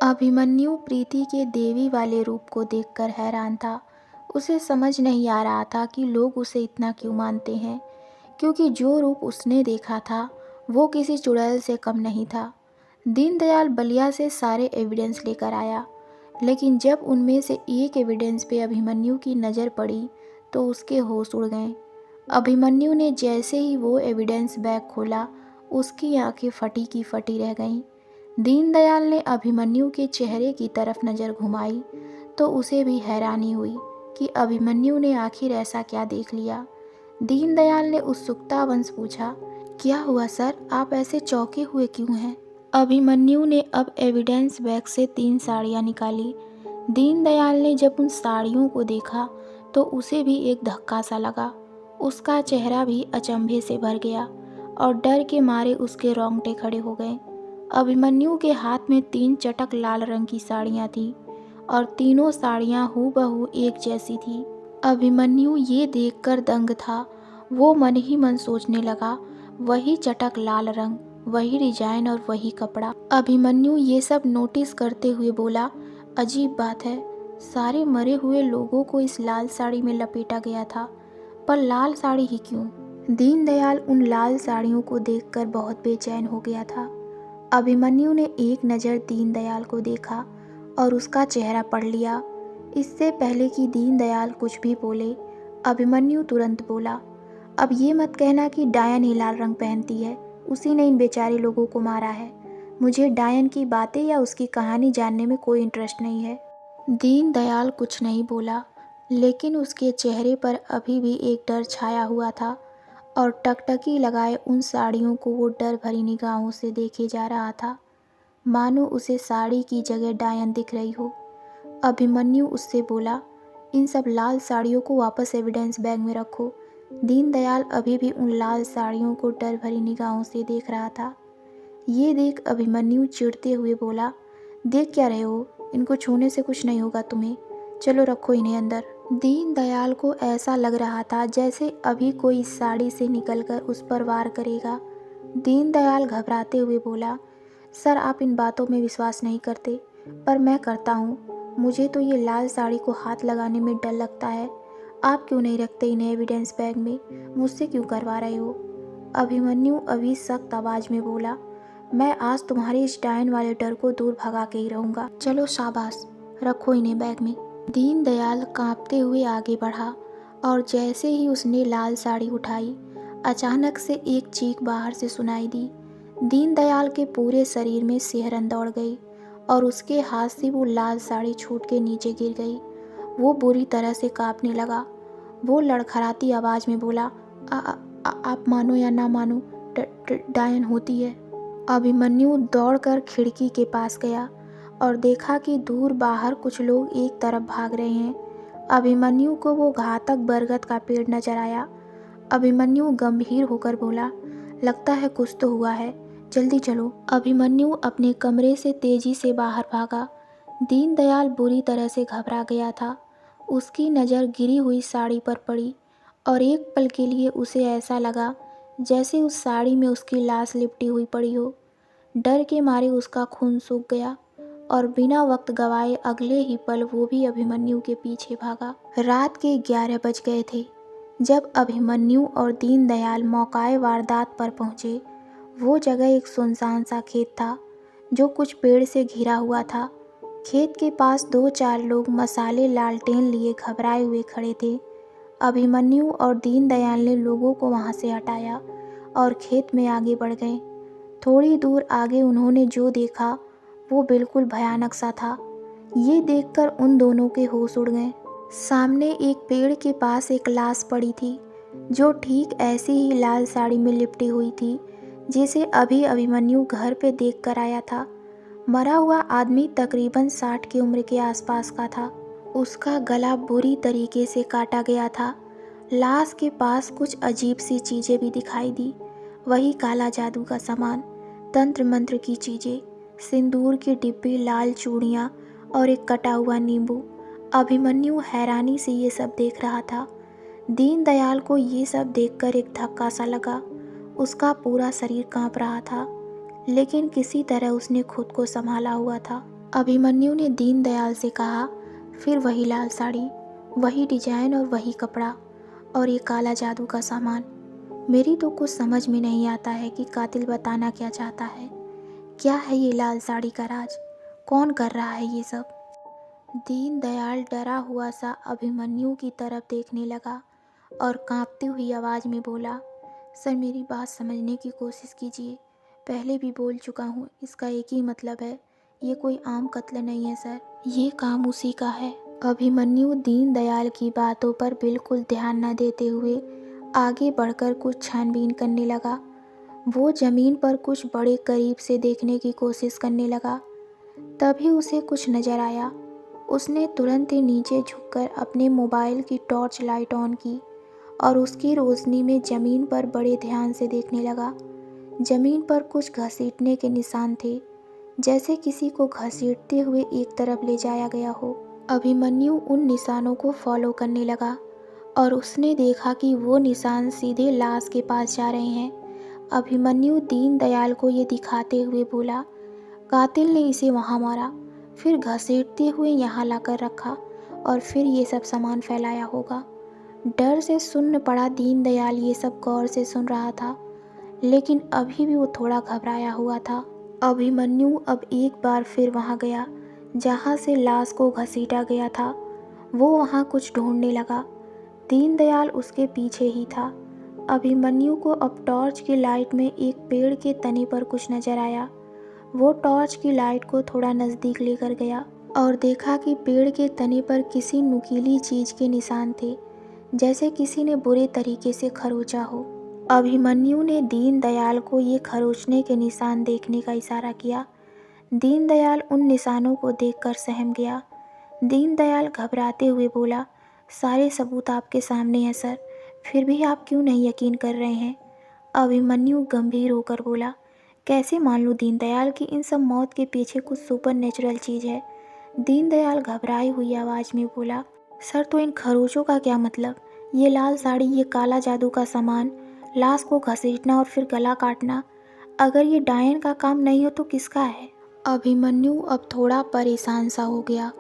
अभिमन्यु प्रीति के देवी वाले रूप को देखकर हैरान था। उसे समझ नहीं आ रहा था कि लोग उसे इतना क्यों मानते हैं, क्योंकि जो रूप उसने देखा था वो किसी चुड़ैल से कम नहीं था। दीनदयाल बलिया से सारे एविडेंस लेकर आया, लेकिन जब उनमें से एक एविडेंस पे अभिमन्यु की नज़र पड़ी तो उसके होश उड़ गए। अभिमन्यु ने जैसे ही वो एविडेंस बैग खोला, उसकी आंखें फटी की फटी रह गईं। दीनदयाल ने अभिमन्यु के चेहरे की तरफ नज़र घुमाई तो उसे भी हैरानी हुई कि अभिमन्यु ने आखिर ऐसा क्या देख लिया। दीनदयाल ने उत्सुकतावश पूछा, क्या हुआ सर, आप ऐसे चौंके हुए क्यों हैं? अभिमन्यु ने अब एविडेंस बैग से 3 साड़ियाँ निकाली। दीनदयाल ने जब उन साड़ियों को देखा तो उसे भी एक धक्का सा लगा। उसका चेहरा भी अचंभे से भर गया और डर के मारे उसके रोंगटे खड़े हो गए। अभिमन्यु के हाथ में 3 चटक लाल रंग की साड़ियाँ थीं और तीनों साड़ियाँ हूबहू एक जैसी थी। अभिमन्यु ये देखकर दंग था। वो मन ही मन सोचने लगा, वही चटक लाल रंग, वही डिजाइन और वही कपड़ा। अभिमन्यु ये सब नोटिस करते हुए बोला, अजीब बात है, सारे मरे हुए लोगों को इस लाल साड़ी में लपेटा गया था, पर लाल साड़ी ही क्यों? दीनदयाल उन लाल साड़ियों को देखकर बहुत बेचैन हो गया था। अभिमन्यु ने एक नज़र दीनदयाल को देखा और उसका चेहरा पढ़ लिया। इससे पहले कि दीनदयाल कुछ भी बोले, अभिमन्यु तुरंत बोला, अब ये मत कहना कि डायन ही लाल रंग पहनती है, उसी ने इन बेचारे लोगों को मारा है। मुझे डायन की बातें या उसकी कहानी जानने में कोई इंटरेस्ट नहीं है। दीनदयाल कुछ नहीं बोला, लेकिन उसके चेहरे पर अभी भी एक डर छाया हुआ था और टकटकी लगाए उन साड़ियों को वो डर भरी निगाहों से देखे जा रहा था, मानो उसे साड़ी की जगह डायन दिख रही हो। अभिमन्यु उससे बोला, इन सब लाल साड़ियों को वापस एविडेंस बैग में रखो। दीनदयाल अभी भी उन लाल साड़ियों को डर भरी निगाहों से देख रहा था। ये देख अभिमन्यु चिढ़ते हुए बोला, देख क्या रहे हो, इनको छूने से कुछ नहीं होगा तुम्हें, चलो रखो इन्हें अंदर। दीनदयाल को ऐसा लग रहा था जैसे अभी कोई इस साड़ी से निकलकर उस पर वार करेगा। दीनदयाल घबराते हुए बोला, सर आप इन बातों में विश्वास नहीं करते, पर मैं करता हूँ। मुझे तो ये लाल साड़ी को हाथ लगाने में डर लगता है। आप क्यों नहीं रखते इन्हें एविडेंस बैग में, मुझसे क्यों करवा रहे हो? अभिमन्यु अभी सख्त आवाज़ में बोला, मैं आज तुम्हारे इस डायन वाले डर को दूर भगा के ही रहूँगा। चलो शाबाश, रखो इन्हें बैग में। दीनदयाल कांपते हुए आगे बढ़ा और जैसे ही उसने लाल साड़ी उठाई, अचानक से एक चीख बाहर से सुनाई दी। दीनदयाल के पूरे शरीर में सिहरन दौड़ गई और उसके हाथ से वो लाल साड़ी छूट के नीचे गिर गई। वो बुरी तरह से कांपने लगा। वो लड़खड़ाती आवाज़ में बोला, आप मानो या ना मानो, डायन होती है। अभिमन्यु दौड़कर खिड़की के पास गया और देखा कि दूर बाहर कुछ लोग एक तरफ भाग रहे हैं। अभिमन्यु को वो घातक बरगद का पेड़ नजर आया। अभिमन्यु गंभीर होकर बोला, लगता है कुछ तो हुआ है, जल्दी चलो। अभिमन्यु अपने कमरे से तेजी से बाहर भागा। दीनदयाल बुरी तरह से घबरा गया था। उसकी नज़र गिरी हुई साड़ी पर पड़ी और एक पल के लिए उसे ऐसा लगा जैसे उस साड़ी में उसकी लाश लिपटी हुई पड़ी हो। डर के मारे उसका खून सूख गया और बिना वक्त गवाए अगले ही पल वो भी अभिमन्यु के पीछे भागा। रात के 11 बज गए थे जब अभिमन्यु और दीनदयाल मौकाए वारदात पर पहुँचे। वो जगह एक सुनसान सा खेत था जो कुछ पेड़ से घिरा हुआ था। खेत के पास 2-4 लोग मसाले लालटेन लिए घबराए हुए खड़े थे। अभिमन्यु और दीनदयाल ने लोगों को वहां से हटाया और खेत में आगे बढ़ गए। थोड़ी दूर आगे उन्होंने जो देखा वो बिल्कुल भयानक सा था। ये देखकर उन दोनों के होश उड़ गए। सामने एक पेड़ के पास एक लाश पड़ी थी जो ठीक ऐसी ही लाल साड़ी में लिपटी हुई थी जिसे अभी अभिमन्यु घर पे देख कर आया था। मरा हुआ आदमी तकरीबन 60 की उम्र के आसपास का था। उसका गला बुरी तरीके से काटा गया था। लाश के पास कुछ अजीब सी चीज़ें भी दिखाई दी, वही काला जादू का सामान, तंत्र मंत्र की चीज़ें, सिंदूर की डिब्बी, लाल चूड़ियाँ और एक कटा हुआ नींबू। अभिमन्यु हैरानी से ये सब देख रहा था। दीनदयाल को ये सब देखकर एक धक्का सा लगा। उसका पूरा शरीर कांप रहा था, लेकिन किसी तरह उसने खुद को संभाला हुआ था। अभिमन्यु ने दीनदयाल से कहा, फिर वही लाल साड़ी, वही डिजाइन और वही कपड़ा, और ये काला जादू का सामान। मेरी तो कुछ समझ में नहीं आता है कि कातिल बताना क्या चाहता है। क्या है ये लाल साड़ी का राज? कौन कर रहा है ये सब? दीनदयाल डरा हुआ सा अभिमन्यु की तरफ देखने लगा और कांपती हुई आवाज़ में बोला, सर मेरी बात समझने की कोशिश कीजिए। पहले भी बोल चुका हूँ, इसका एक ही मतलब है, ये कोई आम कत्ल नहीं है सर, ये काम उसी का है। अभिमन्यु दीनदयाल की बातों पर बिल्कुल ध्यान न देते हुए आगे बढ़कर कुछ छानबीन करने लगा। वो ज़मीन पर कुछ बड़े करीब से देखने की कोशिश करने लगा। तभी उसे कुछ नज़र आया। उसने तुरंत ही नीचे झुककर अपने मोबाइल की टॉर्च लाइट ऑन की और उसकी रोशनी में ज़मीन पर बड़े ध्यान से देखने लगा। ज़मीन पर कुछ घसीटने के निशान थे, जैसे किसी को घसीटते हुए एक तरफ ले जाया गया हो। अभिमन्यु उन निशानों को फॉलो करने लगा और उसने देखा कि वो निशान सीधे लाश के पास जा रहे हैं। अभिमन्यु दीनदयाल को ये दिखाते हुए बोला, कातिल ने इसे वहाँ मारा, फिर घसीटते हुए यहाँ लाकर रखा और फिर ये सब सामान फैलाया होगा। डर से सुन्न पड़ा दीनदयाल ये सब गौर से सुन रहा था, लेकिन अभी भी वो थोड़ा घबराया हुआ था। अभिमन्यु अब एक बार फिर वहाँ गया जहाँ से लाश को घसीटा गया था। वो वहाँ कुछ ढूंढने लगा। दीनदयाल उसके पीछे ही था। अभिमन्यु को अब टॉर्च की लाइट में एक पेड़ के तने पर कुछ नजर आया। वो टॉर्च की लाइट को थोड़ा नज़दीक लेकर गया और देखा कि पेड़ के तने पर किसी नुकीली चीज़ के निशान थे, जैसे किसी ने बुरे तरीके से खरोचा हो। अभिमन्यु ने दीनदयाल को ये खरोचने के निशान देखने का इशारा किया। दीनदयाल उन निशानों को देखकर सहम गया। दीनदयाल घबराते हुए बोला, सारे सबूत आपके सामने हैं सर, फिर भी आप क्यों नहीं यकीन कर रहे हैं? अभिमन्यु गंभीर होकर बोला, कैसे मान लूँ दीनदयाल कि इन सब मौत के पीछे कुछ सुपर नेचुरल चीज़ है? दीनदयाल घबराई हुई आवाज़ में बोला, सर तो इन खरोचों का क्या मतलब? ये लाल साड़ी, ये काला जादू का सामान, लाश को घसीटना और फिर गला काटना, अगर ये डायन का काम नहीं हो तो किसका है? अभिमन्यु अब थोड़ा परेशान सा हो गया।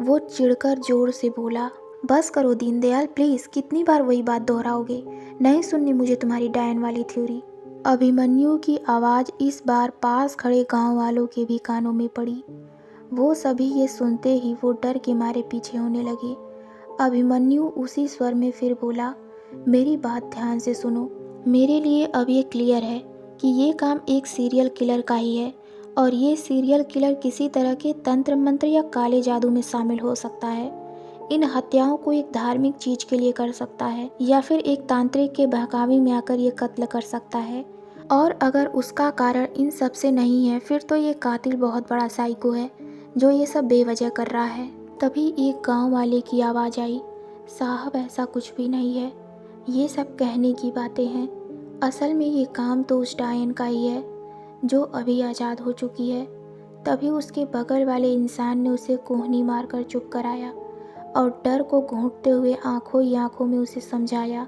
वो चिढ़कर जोर से बोला, बस करो दीनदयाल प्लीज़, कितनी बार वही बात दोहराओगे? नहीं सुननी मुझे तुम्हारी डायन वाली थ्योरी। अभिमन्यु की आवाज़ इस बार पास खड़े गांव वालों के भी कानों में पड़ी। वो सभी ये सुनते ही वो डर के मारे पीछे होने लगे। अभिमन्यु उसी स्वर में फिर बोला, मेरी बात ध्यान से सुनो। मेरे लिए अब ये क्लियर है कि ये काम एक सीरियल किलर का ही है और ये सीरियल किलर किसी तरह के तंत्र मंत्र या काले जादू में शामिल हो सकता है। इन हत्याओं को एक धार्मिक चीज के लिए कर सकता है या फिर एक तांत्रिक के बहकावे में आकर ये कत्ल कर सकता है। और अगर उसका कारण इन सब से नहीं है, फिर तो ये कातिल बहुत बड़ा साइको है जो ये सब बेवजह कर रहा है। तभी एक गांव वाले की आवाज़ आई, साहब ऐसा कुछ भी नहीं है, ये सब कहने की बातें हैं। असल में ये काम तो उस डायन का ही है जो अभी आज़ाद हो चुकी है। तभी उसके बगल वाले इंसान ने उसे कोहनी मारकर चुप कराया और डर को घोंटते हुए आंखों ही आंखों में उसे समझाया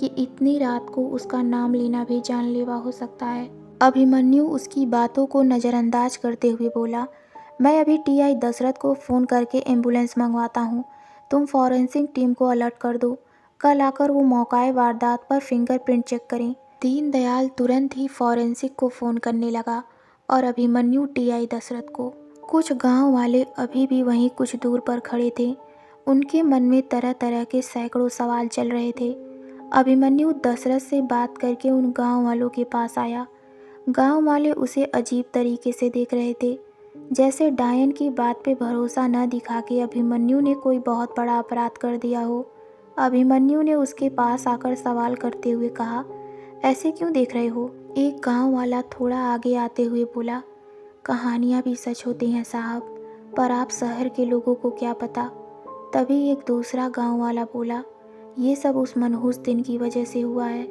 कि इतनी रात को उसका नाम लेना भी जानलेवा हो सकता है। अभिमन्यु उसकी बातों को नज़रअंदाज करते हुए बोला, मैं अभी टीआई दशरथ को फ़ोन करके एम्बुलेंस मंगवाता हूँ, तुम फॉरेंसिक टीम को अलर्ट कर दो, कल आकर वो मौकाए वारदात पर फिंगरप्रिंट चेक करें। दीनदयाल तुरंत ही फॉरेंसिक को फ़ोन करने लगा और अभिमन्यु टीआई दशरथ को। कुछ गांव वाले अभी भी वहीं कुछ दूर पर खड़े थे। उनके मन में तरह तरह के सैकड़ों सवाल चल रहे थे। अभिमन्यु दशरथ से बात करके उन गांव वालों के पास आया। गांव वाले उसे अजीब तरीके से देख रहे थे, जैसे डायन की बात पे भरोसा न दिखा के अभिमन्यु ने कोई बहुत बड़ा अपराध कर दिया हो। अभिमन्यु ने उसके पास आकर सवाल करते हुए कहा, ऐसे क्यों देख रहे हो? एक गांव वाला थोड़ा आगे आते हुए बोला, कहानियाँ भी सच होती हैं साहब, पर आप शहर के लोगों को क्या पता। तभी एक दूसरा गांव वाला बोला, ये सब उस मनहूस दिन की वजह से हुआ है।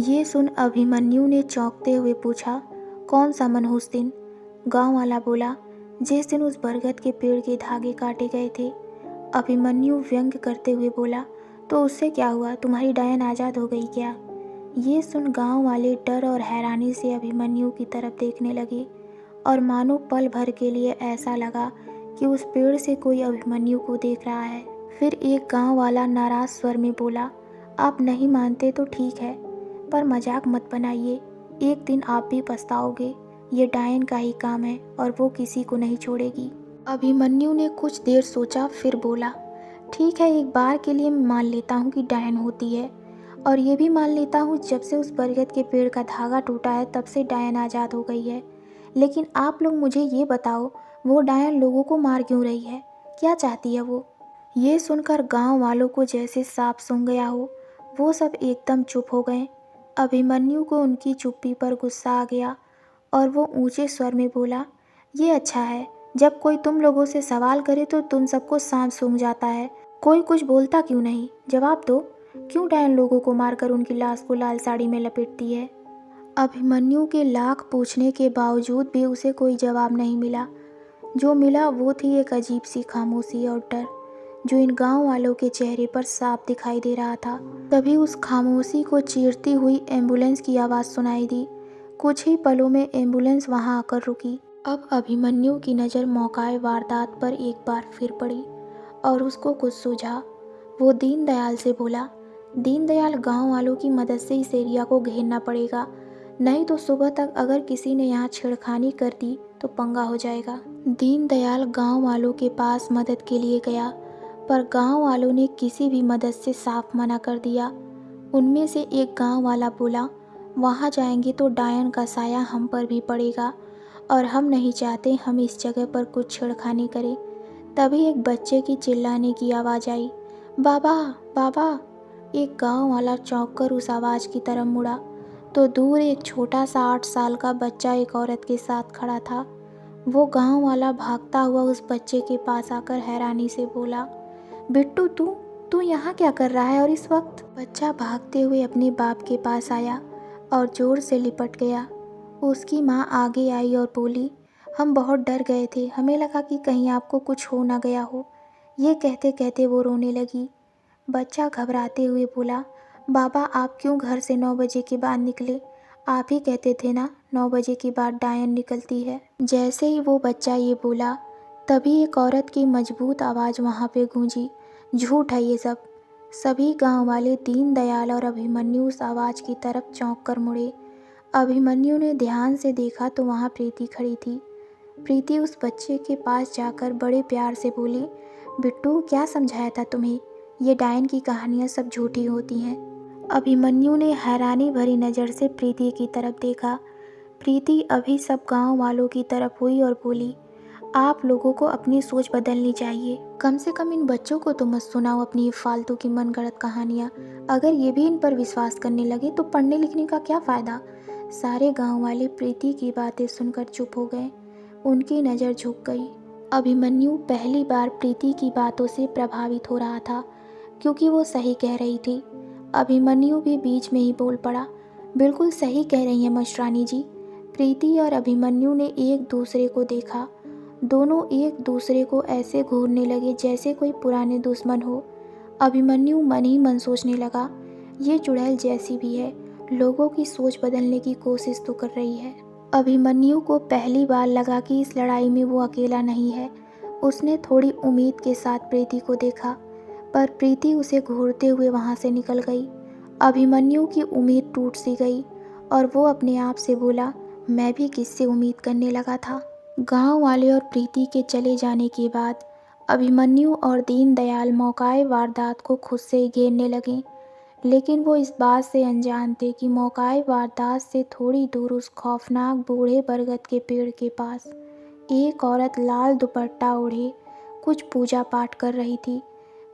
ये सुन अभिमन्यु ने चौंकते हुए पूछा, कौन सा मनहूस दिन? गांव वाला बोला, जिस दिन उस बरगद के पेड़ के धागे काटे गए थे। अभिमन्यु व्यंग करते हुए बोला, तो उससे क्या हुआ? तुम्हारी डायन आज़ाद हो गई क्या? ये सुन गांव वाले डर और हैरानी से अभिमन्यु की तरफ देखने लगे और मानो पल भर के लिए ऐसा लगा कि उस पेड़ से कोई अभिमन्यु को देख रहा है। फिर एक गांव वाला नाराज स्वर में बोला, आप नहीं मानते तो ठीक है, पर मजाक मत बनाइए, एक दिन आप भी पछताओगे। ये डायन का ही काम है और वो किसी को नहीं छोड़ेगी। अभिमन्यु ने कुछ देर सोचा, फिर बोला, ठीक है, एक बार के लिए मैं मान लेता हूँ कि डायन होती है, और ये भी मान लेता हूँ जब से उस बरगद के पेड़ का धागा टूटा है तब से डायन आज़ाद हो गई है। लेकिन आप लोग मुझे ये बताओ, वो डायन लोगों को मार क्यों रही है? क्या चाहती है वो? ये सुनकर गांव वालों को जैसे सांप सूंघ गया हो, वो सब एकदम चुप हो गए। अभिमन्यु को उनकी चुप्पी पर गुस्सा आ गया और वो ऊंचे स्वर में बोला, ये अच्छा है, जब कोई तुम लोगों से सवाल करे तो तुम सबको सांप सूंघ जाता है। कोई कुछ बोलता क्यों नहीं? जवाब दो, क्यों डायन लोगों को मारकर उनकी लाश को लाल साड़ी में लपेटती है? अभिमन्यु के लाख पूछने के बावजूद भी उसे कोई जवाब नहीं मिला। जो मिला वो थी एक अजीब सी खामोशी और डर, जो इन गांव वालों के चेहरे पर साफ दिखाई दे रहा था। तभी उस खामोशी को चीरती हुई एम्बुलेंस की आवाज़ सुनाई दी। कुछ ही पलों में एम्बुलेंस वहां आकर रुकी। अब अभिमन्यु की नज़र मौकाए वारदात पर एक बार फिर पड़ी और उसको कुछ सूझा। वो दीनदयाल से बोला, दीनदयाल, गांव वालों की मदद से इस एरिया को घेरना पड़ेगा, नहीं तो सुबह तक अगर किसी ने यहाँ छेड़खानी कर दी तो पंगा हो जाएगा। दीनदयाल गांव वालों के पास मदद के लिए गया, पर गांव वालों ने किसी भी मदद से साफ मना कर दिया। उनमें से एक गांव वाला बोला, वहाँ जाएंगे तो डायन का साया हम पर भी पड़ेगा और हम नहीं चाहते हम इस जगह पर कुछ छेड़खानी करें। तभी एक बच्चे की चिल्लाने की आवाज़ आई, बाबा बाबा। एक गांव वाला चौंक कर उस आवाज़ की तरफ मुड़ा तो दूर एक छोटा सा 8 साल का बच्चा एक औरत के साथ खड़ा था। वो गांव वाला भागता हुआ उस बच्चे के पास आकर हैरानी से बोला, बिट्टू, तू यहाँ क्या कर रहा है और इस वक्त? बच्चा भागते हुए अपने बाप के पास आया और जोर से लिपट गया। उसकी माँ आगे आई और बोली, हम बहुत डर गए थे, हमें लगा कि कहीं आपको कुछ हो ना गया हो। ये कहते कहते वो रोने लगी। बच्चा घबराते हुए बोला, बाबा, आप क्यों घर से 9 बजे के बाद निकले? आप ही कहते थे ना 9 बजे के बाद डायन निकलती है। जैसे ही वो बच्चा ये बोला, तभी एक औरत की मजबूत आवाज़ वहाँ पे गूंजी, झूठ है ये सब। सभी गांव वाले दीनदयाल और अभिमन्यु उस आवाज़ की तरफ चौंक कर मुड़े। अभिमन्यु ने ध्यान से देखा तो वहाँ प्रीति खड़ी थी। प्रीति उस बच्चे के पास जाकर बड़े प्यार से बोली, बिट्टू, क्या समझाया था तुम्हें? ये डायन की कहानियाँ सब झूठी होती हैं। अभिमन्यु ने हैरानी भरी नज़र से प्रीति की तरफ देखा। प्रीति अभी सब गांव वालों की तरफ हुई और बोली, आप लोगों को अपनी सोच बदलनी चाहिए। कम से कम इन बच्चों को तो मत सुनाओ अपनी ये फालतू की मनगढ़ंत कहानियाँ। अगर ये भी इन पर विश्वास करने लगे तो पढ़ने लिखने का क्या फ़ायदा? सारे गांव वाले प्रीति की बातें सुनकर चुप हो गए। उनकी नज़र झुक गई। अभिमन्यु पहली बार प्रीति की बातों से प्रभावित हो रहा था, क्योंकि वो सही कह रही थी। अभिमन्यु भी बीच में ही बोल पड़ा, बिल्कुल सही कह रही हैं मशरानी जी। प्रीति और अभिमन्यु ने एक दूसरे को देखा। दोनों एक दूसरे को ऐसे घूरने लगे जैसे कोई पुराने दुश्मन हो। अभिमन्यु मन ही मन सोचने लगा, ये चुड़ैल जैसी भी है, लोगों की सोच बदलने की कोशिश तो कर रही है। अभिमन्यु को पहली बार लगा कि इस लड़ाई में वो अकेला नहीं है। उसने थोड़ी उम्मीद के साथ प्रीति को देखा, पर प्रीति उसे घूरते हुए वहाँ से निकल गई। अभिमन्यु की उम्मीद टूट सी गई और वो अपने आप से बोला, मैं भी किससे उम्मीद करने लगा था। गांव वाले और प्रीति के चले जाने के बाद अभिमन्यु और दीनदयाल मौकाए वारदात को खुद से ही घेरने लगे, लेकिन वो इस बात से अनजान थे कि मौकाए वारदात से थोड़ी दूर उस खौफनाक बूढ़े बरगद के पेड़ के पास एक औरत लाल दुपट्टा ओढ़े कुछ पूजा पाठ कर रही थी।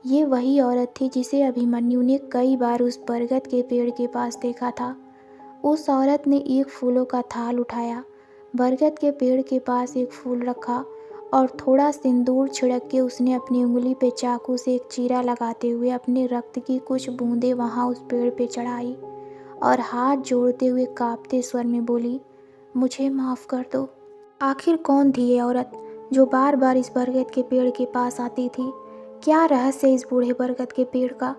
ये वही औरत थी जिसे अभिमन्यु ने कई बार उस बरगद के पेड़ के पास देखा था। उस औरत ने एक फूलों का थाल उठाया, बरगद के पेड़ के पास एक फूल रखा और थोड़ा सिंदूर छिड़क के उसने अपनी उंगली पे चाकू से एक चीरा लगाते हुए अपने रक्त की कुछ बूंदें वहाँ उस पेड़ पे चढ़ाई और हाथ जोड़ते हुए कांपते स्वर में बोली, मुझे माफ़ कर दो। आखिर कौन थी ये औरत जो बार बार इस बरगद के पेड़ के पास आती थी? क्या रहस्य इस बूढ़े बरगद के पेड़ का?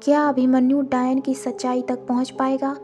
क्या अभिमन्यु डायन की सच्चाई तक पहुँच पाएगा?